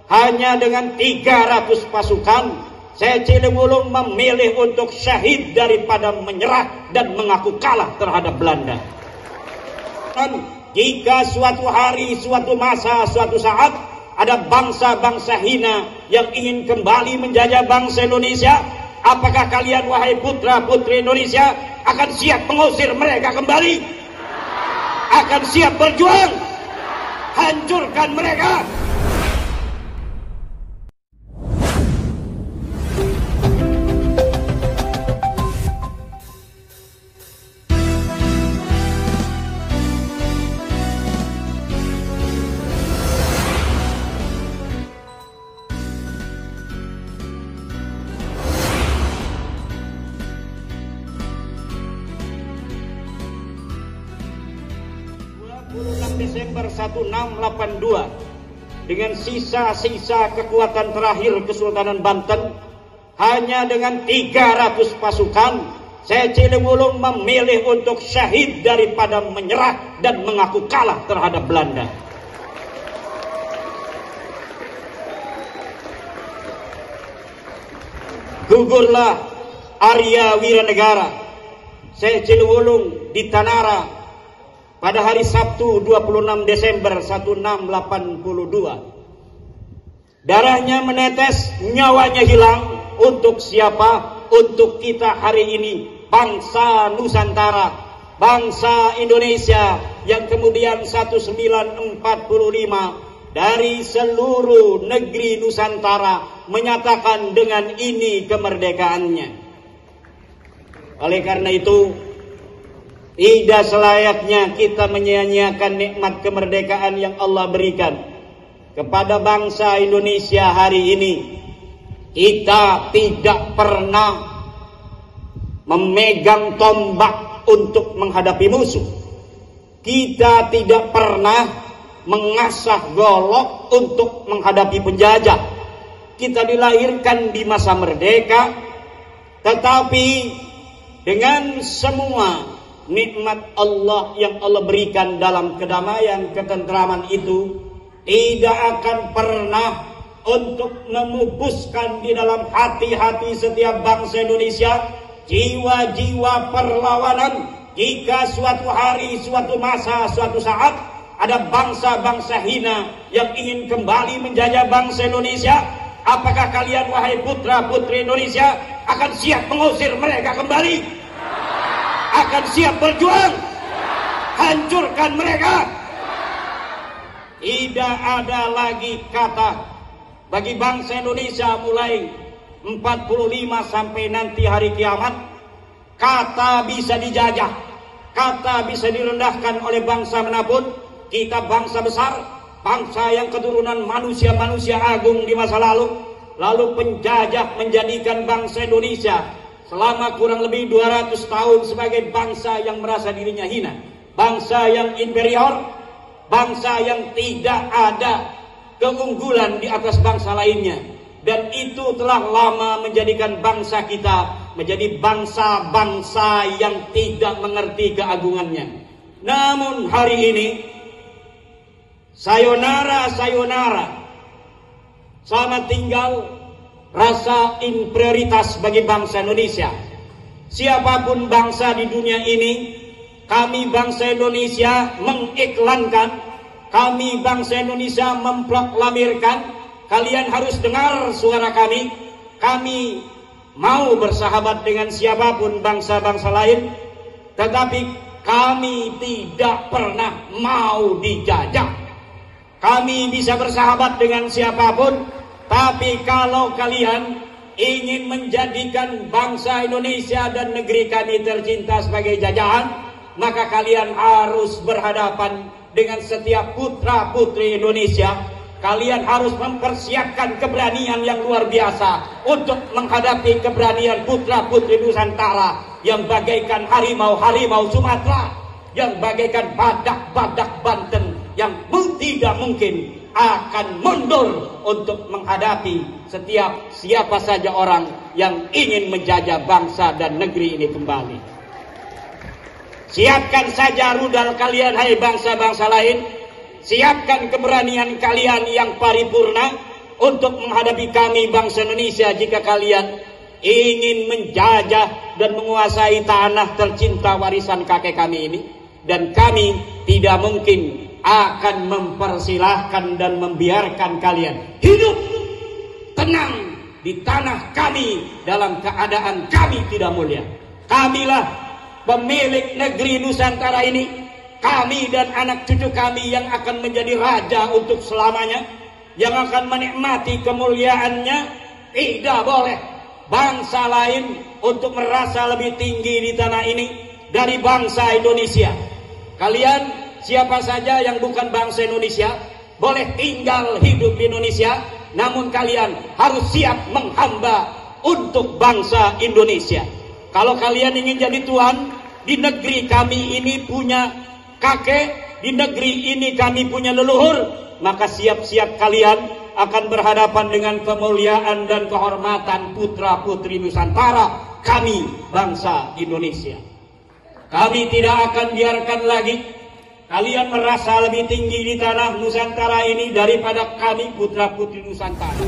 hanya dengan 300 pasukan, saya Ciliwulung memilih untuk syahid daripada menyerah dan mengaku kalah terhadap Belanda. Dan jika suatu hari, suatu masa, suatu saat ada bangsa-bangsa hina yang ingin kembali menjajah bangsa Indonesia, apakah kalian wahai putra-putri Indonesia akan siap mengusir mereka kembali? Akan siap berjuang? Hancurkan mereka! Desember 1682 dengan sisa-sisa kekuatan terakhir Kesultanan Banten, hanya dengan 300 pasukan, saya Ciliwulung memilih untuk syahid daripada menyerah dan mengaku kalah terhadap Belanda. Gugurlah Arya Wiranegara, saya Ciliwulung di Tanara pada hari Sabtu 26 Desember 1682. Darahnya menetes, nyawanya hilang. Untuk siapa? Untuk kita hari ini, bangsa Nusantara, bangsa Indonesia yang kemudian 1945 dari seluruh negeri Nusantara menyatakan dengan ini kemerdekaannya. Oleh karena itu, tidak selayaknya kita menyia-nyiakan nikmat kemerdekaan yang Allah berikan kepada bangsa Indonesia hari ini. Kita tidak pernah memegang tombak untuk menghadapi musuh. Kita tidak pernah mengasah golok untuk menghadapi penjajah. Kita dilahirkan di masa merdeka, tetapi dengan semua nikmat Allah yang Allah berikan dalam kedamaian, ketentraman itu tidak akan pernah untuk memupuskan di dalam hati-hati setiap bangsa Indonesia jiwa-jiwa perlawanan. Jika suatu hari, suatu masa, suatu saat ada bangsa-bangsa hina yang ingin kembali menjajah bangsa Indonesia, apakah kalian wahai putra-putri Indonesia akan siap mengusir mereka kembali? Akan siap berjuang? Hancurkan mereka! Tidak ada lagi kata bagi bangsa Indonesia mulai 45 sampai nanti hari kiamat, kata bisa dijajah, kata bisa direndahkan oleh bangsa manapun. Kita bangsa besar, bangsa yang keturunan manusia-manusia agung di masa lalu penjajah menjadikan bangsa Indonesia selama kurang lebih 200 tahun sebagai bangsa yang merasa dirinya hina, bangsa yang inferior, bangsa yang tidak ada keunggulan di atas bangsa lainnya. Dan itu telah lama menjadikan bangsa kita menjadi bangsa-bangsa yang tidak mengerti keagungannya. Namun hari ini, sayonara, selamat tinggal rasa inferioritas bagi bangsa Indonesia. Siapapun bangsa di dunia ini, kami bangsa Indonesia mengiklankan, kami bangsa Indonesia memproklamirkan, kalian harus dengar suara kami. Kami mau bersahabat dengan siapapun bangsa-bangsa lain, tetapi kami tidak pernah mau dijajah. Kami bisa bersahabat dengan siapapun, tapi kalau kalian ingin menjadikan bangsa Indonesia dan negeri kami tercinta sebagai jajahan, maka kalian harus berhadapan dengan setiap putra-putri Indonesia. Kalian harus mempersiapkan keberanian yang luar biasa untuk menghadapi keberanian putra-putri Nusantara yang bagaikan harimau-harimau Sumatera, yang bagaikan badak-badak Banten, yang tidak mungkin akan mundur untuk menghadapi siapa saja orang yang ingin menjajah bangsa dan negeri ini kembali. Siapkan saja rudal kalian, hai bangsa-bangsa lain. Siapkan keberanian kalian yang paripurna. untuk menghadapi kami bangsa Indonesia jika kalian ingin menjajah dan menguasai tanah tercinta warisan kakek kami ini. Dan kami tidak mungkin akan mempersilahkan dan membiarkan kalian hidup tenang di tanah kami dalam keadaan kami tidak mulia. Kamilah pemilik negeri Nusantara ini. Kami dan anak cucu kami yang akan menjadi raja untuk selamanya, yang akan menikmati kemuliaannya. Tidak boleh bangsa lain untuk merasa lebih tinggi di tanah ini dari bangsa Indonesia. Kalian siapa saja yang bukan bangsa Indonesia boleh tinggal hidup di Indonesia, namun kalian harus siap menghamba untuk bangsa Indonesia. Kalau kalian ingin jadi tuan, di negeri kami ini punya kakek, di negeri ini kami punya leluhur, maka siap-siap kalian akan berhadapan dengan kemuliaan dan kehormatan putra-putri Nusantara kami bangsa Indonesia. Kami tidak akan biarkan lagi kalian merasa lebih tinggi di tanah Nusantara ini daripada kami putra-putri Nusantara.